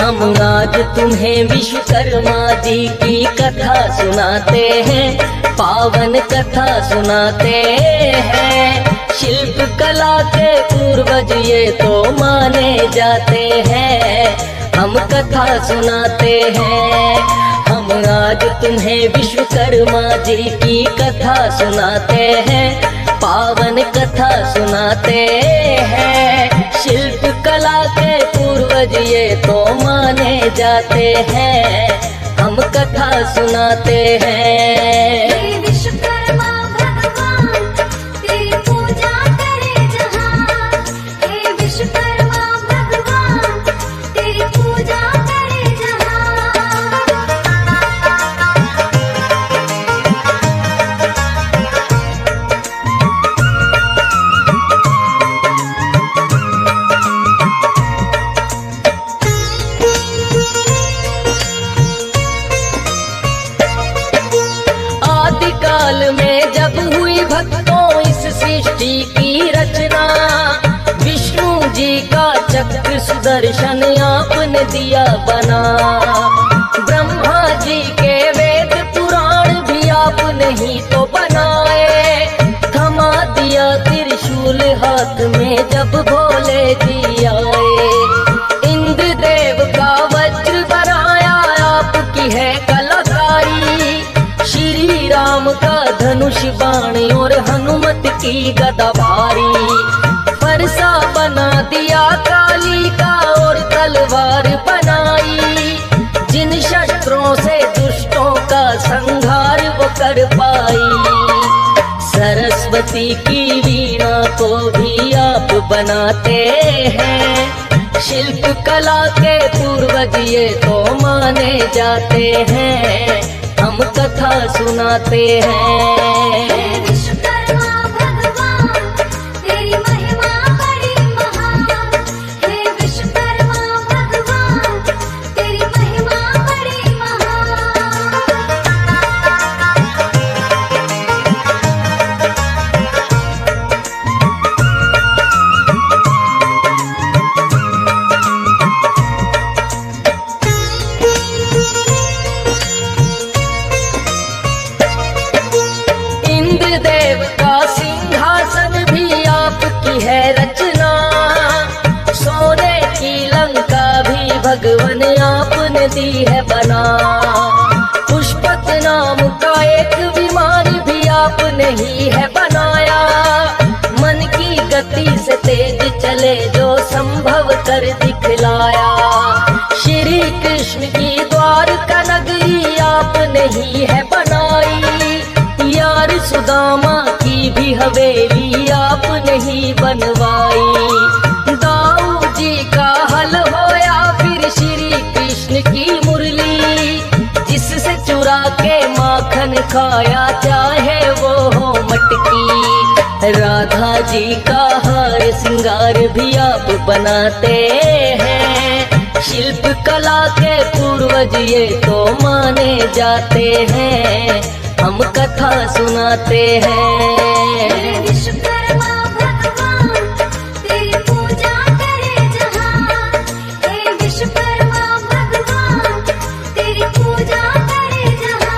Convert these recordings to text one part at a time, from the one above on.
हम आज तुम्हें विश्वकर्मा जी की कथा सुनाते हैं, पावन कथा सुनाते हैं। शिल्प कला के पूर्वज ये तो माने जाते हैं, हम कथा सुनाते हैं। हम आज तुम्हें विश्वकर्मा जी की कथा सुनाते हैं, पावन कथा सुनाते हैं। शिल्प कला के पूर्वज ये तो माने जाते हैं, हम कथा सुनाते हैं। विश्वकर्मा भगवान तेरी पूजा करे जहां, हे विश्वकर्मा भगवान तेरी पूजा करे जहां। आदिकाल में जब हुई भक्तों इस सृष्टि की रचना, विष्णु जी का चक्र सुदर्शन आपने दिया बना। ब्रह्मा जी के वेद पुराण भी आपने ही तो बनाए। थमा दिया त्रिशूल हाथ में जब भोले जी आए। इंद्र देव का वज्र बनाया आपकी है कलाकारी। श्री राम का धनुष बाण और हनुमत की गदा भारी। फरसा बना दिया काली का और तलवार बनाई। जिन शस्त्रों से दुष्टों का संहार वो कर पाई। सरस्वती की वीणा को भी आप बनाते हैं। शिल्प कला के पूर्वज ये तो माने जाते हैं, हम कथा सुनाते हैं। विश्वकर्मा भगवान तेरी महिमा बड़ी महान, हे विश्वकर्मा भगवान तेरी महिमा बड़ी महान। देव का सिंहासन भी आपकी है रचना। सोने की लंका भी भगवान आपने दी है बना। पुष्पक नाम का एक विमान भी आपने ही है बनाया। मन की गति से तेज चले जो संभव कर दिखलाया। श्री कृष्ण की द्वारका नगरी आपने ही है बनाई। यार सुदामा की भी हवेली आपने ही बनवाई। दाऊ जी का हल होया फिर श्री कृष्ण की मुरली। जिससे चुरा के माखन खाया चाहे वो हो मटकी। राधा जी का हार सिंगार भी आप बनाते हैं। शिल्प कला के पूर्वज ये तो माने जाते हैं, हम कथा सुनाते हैं। विश्वकर्मा भगवान तेरी पूजा करे जहां, हे विश्वकर्मा भगवान तेरी पूजा करे जहां।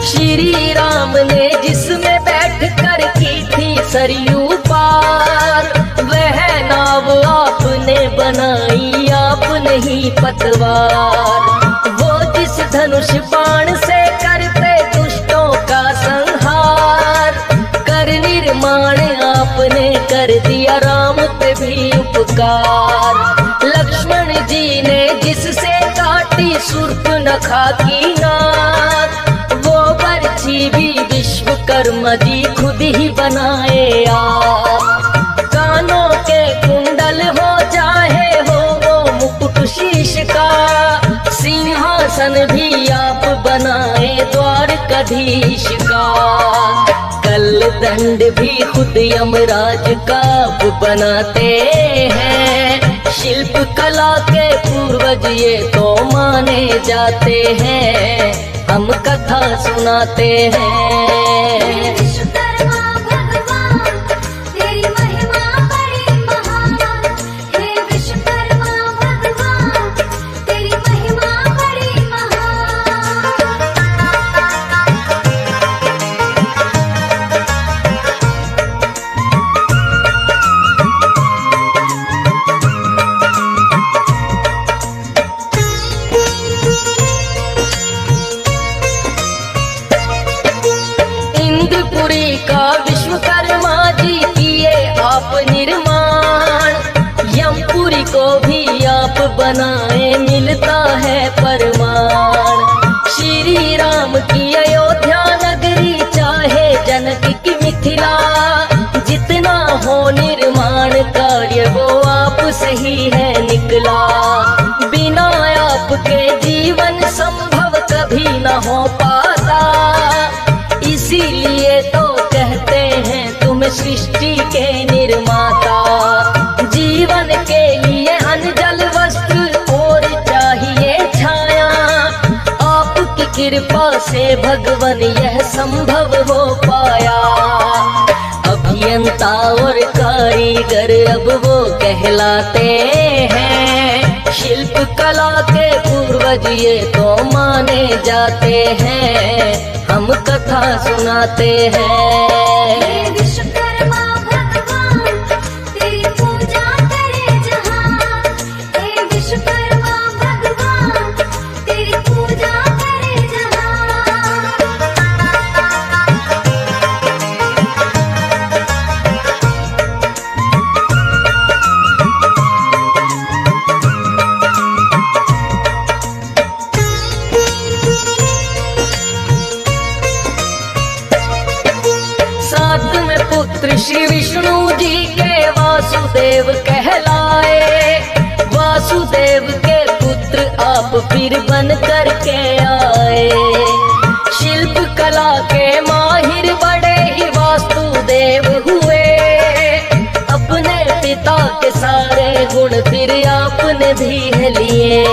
श्री राम ने जिसमें बैठ कर की थी सरयू पार, वह नाव आपने बनाई आपने ही पतवार। वो जिस धनुष बाण से करते दुष्टों का संहार, कर निर्माण आपने कर दिया राम पे भी उपकार। लक्ष्मण जी ने जिससे काटी शूर्पणखा की नाक, भी विश्वकर्मा जी खुद ही बनाए आप। कानों के कुंडल हो चाहे हो वो मुकुट शीश का, सिंहासन भी आप बनाए द्वारकाधीश का। कल दंड भी खुद यमराज का आप बनाते हैं। शिल्प कला के पूर्वज ये तो माने जाते हैं, हम कथा सुनाते हैं। विश्वकर्मा भगवान तेरी महिमा बड़ी महान, हे विश्वकर्मा भगवान तेरी महिमा बड़ी महान। इंद्रपुरी का विश्वकर्मा जी किए आप निर्माण, यमपुरी को भी आप बनाए मिलता है परमाण। श्री राम की अयोध्या नगरी चाहे जनक की मिथिला, जितना हो निर्माण कार्य वो आप से ही है निकला। बिना आपके जीवन संभव कभी न हो पाता, इसीलिए तो कहते हैं तुम सृष्टि के निर्माता। जीवन के लिए अन्न जल वस्त्र और चाहिए छाया, आपकी कृपा से भगवन यह संभव हो पाया। अभियंता और कारीगर अब वो कहलाते हैं, शिल्प कला के पूर्वज ये तो माने जाते हैं, हम कथा सुनाते हैं। विश्वकर्मा भगवान तेरी पूजा करे जहां, हे विश्वकर्मा भगवान तेरी पूजा करे जहां। सातवें पुत्र श्री विष्णु जी के वासुदेव कहलाए, वासुदेव के पुत्र आप फिर बन करके आए। शिल्प कला के माहिर बड़े ही वासुदेव हुए, अपने पिता के सारे गुण फिर आपने भी लिए।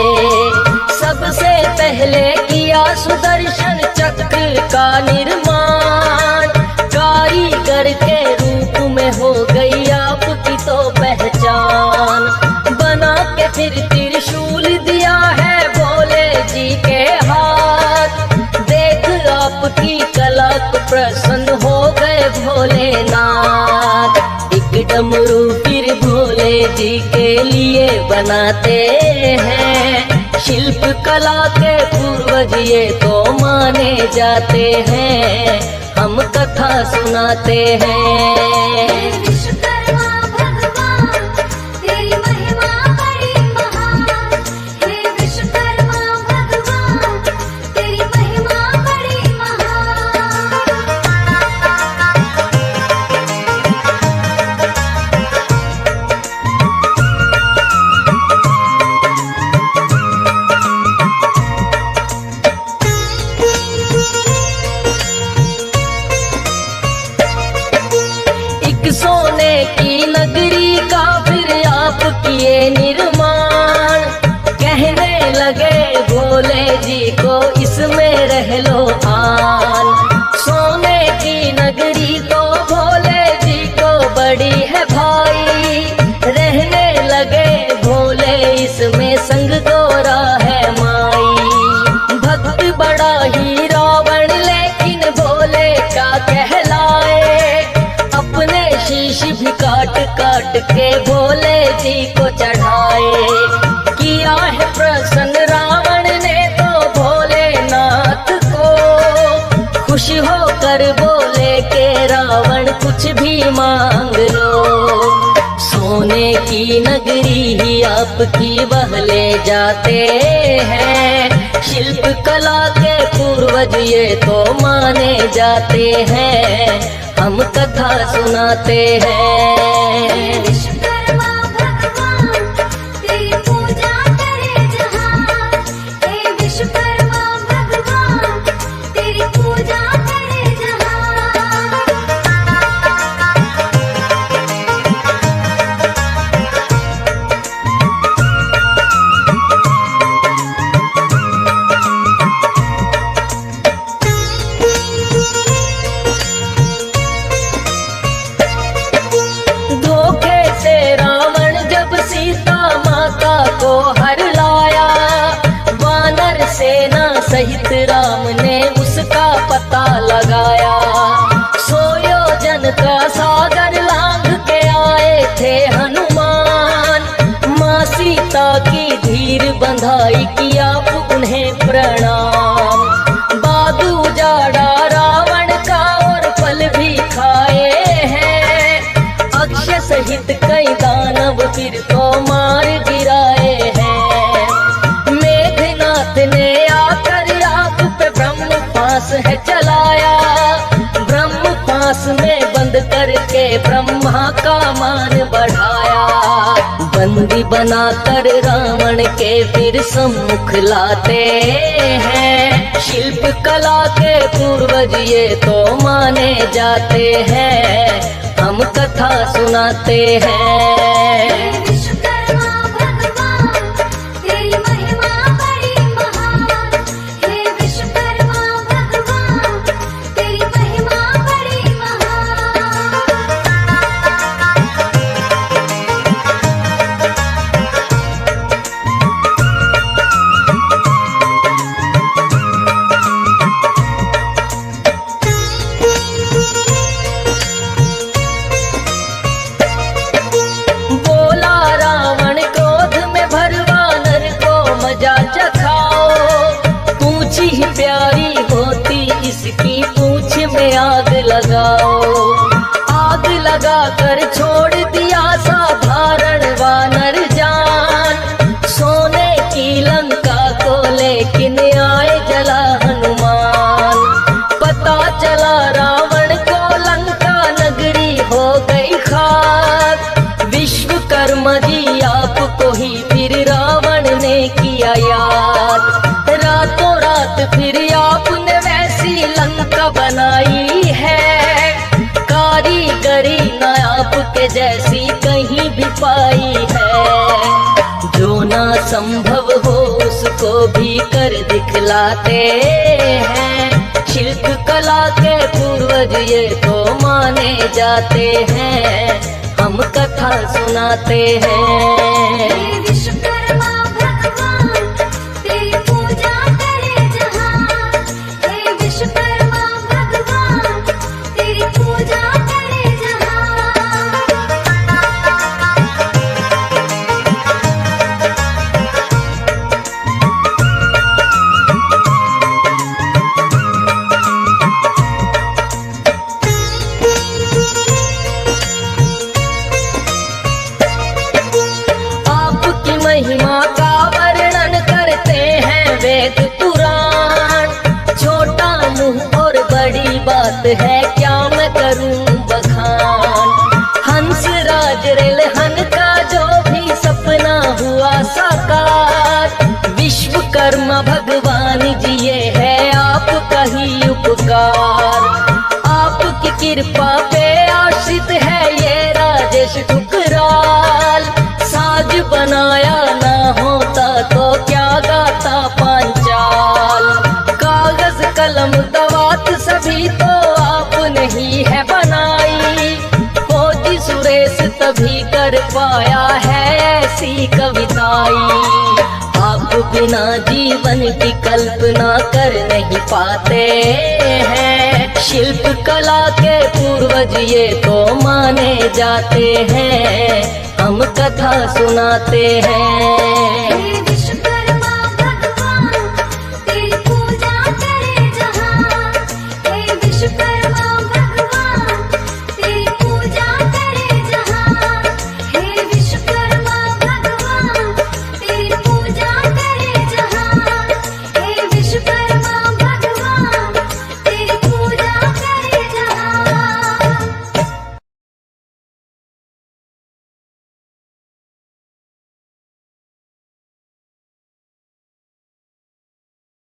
सबसे पहले किया सुदर्शन चक्र का निर्माण, कारीगर के रूप में हो गई आपकी तो पहचान। बना के फिर त्रिशूल दिया है भोले जी के हाथ, देख आपकी कला को प्रसन्न हो गए भोलेनाथ। एक डमरू फिर भोले जी के लिए बनाते हैं, शिल्प कला के पूर्वज ये तो माने जाते हैं, हम कथा सुनाते हैं। विश्वकर्मा भगवान तेरी महिमा बड़ी महान, हे विश्वकर्मा भगवान तेरी महिमा बड़ी महान। सोने की नगरी का फिर आप किए निर्माण, कहने लगे भोले जी को इसमें रह लो आन। सोने की नगरी तो भोले जी को बड़ी है भाई, रहने लगे भोले इसमें संग गोरा है माई। भक्त बड़ा ही रावण लेकिन भोले का कहलाए, अपने शीश भी काट काट के भोले जी को चढ़ाए। किया है प्रसन्न रावण ने तो भोलेनाथ को, खुश होकर बोले के रावण कुछ भी मांग लो। सोने की नगरी ही आपकी वह ले जाते हैं, शिल्प कला के पूर्वज ये तो माने जाते हैं, हम कथा सुनाते हैं। विश्वकर्मा भगवान तेरी पूजा करे जहां, हे विश्वकर्मा भगवान तेरी पूजा करे जहां। बधाई की आप उन्हें प्रणाम। बादू जाड़ा रावण का और फल भी खाए हैं, अक्षय सहित कई दानव फिर तो मार गिराए हैं। मेघनाथ ने आकर आप पे ब्रह्म पास है चलाया, ब्रह्म पास में बंद करके ब्रह्मा का मान बढ़ाया। बंदी बनाकर रावण के फिर सम्मुख लाते हैं, शिल्प कला के पूर्वज ये तो माने जाते हैं, हम कथा सुनाते हैं। विश्वकर्मा भगवान तेरी महिमा बड़ी महान, हे विश्वकर्मा भगवान तेरी महिमा बड़ी महान। बोला रावण क्रोध में भर वानर को मजा चखाओ, पूंछ ही प्यारी होती इसकी पूंछ में आग लगाओ। आग लगा कर छोड़ दिया साधारण वानर जान, सोने की लंका को लेकिन आए जला हनुमान। पता चला रावण को लंका नगरी हो गई खाक, विश्वकर्मा जी आपको ही फिर रावण ने किया याद। रातों रात फिर आपने वैसी लंका बनाई है, कारीगरी न आपके जैसी कहीं भी पाई है। जो ना संभव हो उसको भी कर दिखलाते हैं, शिल्प कला के पूर्वज ये तो माने जाते हैं, हम कथा सुनाते हैं। हे विश्वकर्मा भगवान तेरी पूजा करे जहान, हे विश्वकर्मा भगवान तेरी पूजा करे जहान। आपकी महिमा का वर्णन करते हैं वेद पुराण, छोटा मुंह और बड़ी बात है क्या मैं करूं बखान। हंस राज रेलहन का जो भी सपना हुआ साकार, विश्वकर्मा भगवान जी ये है आपका ही उपकार। आपकी कृपा पे आश्रित है ये राजेश ठुकराल, साज बनाया ना होता तो क्या गाता पांचाल। कागज कलम दवात सभी तो आपने ही है बनाई, फौजी सुरेश तभी कर पाया है ऐसी कविताई। आप बिना जीवन की कल्पना कर नहीं पाते हैं, शिल्प कला के पूर्वज ये तो माने जाते हैं, हम कथा सुनाते हैं।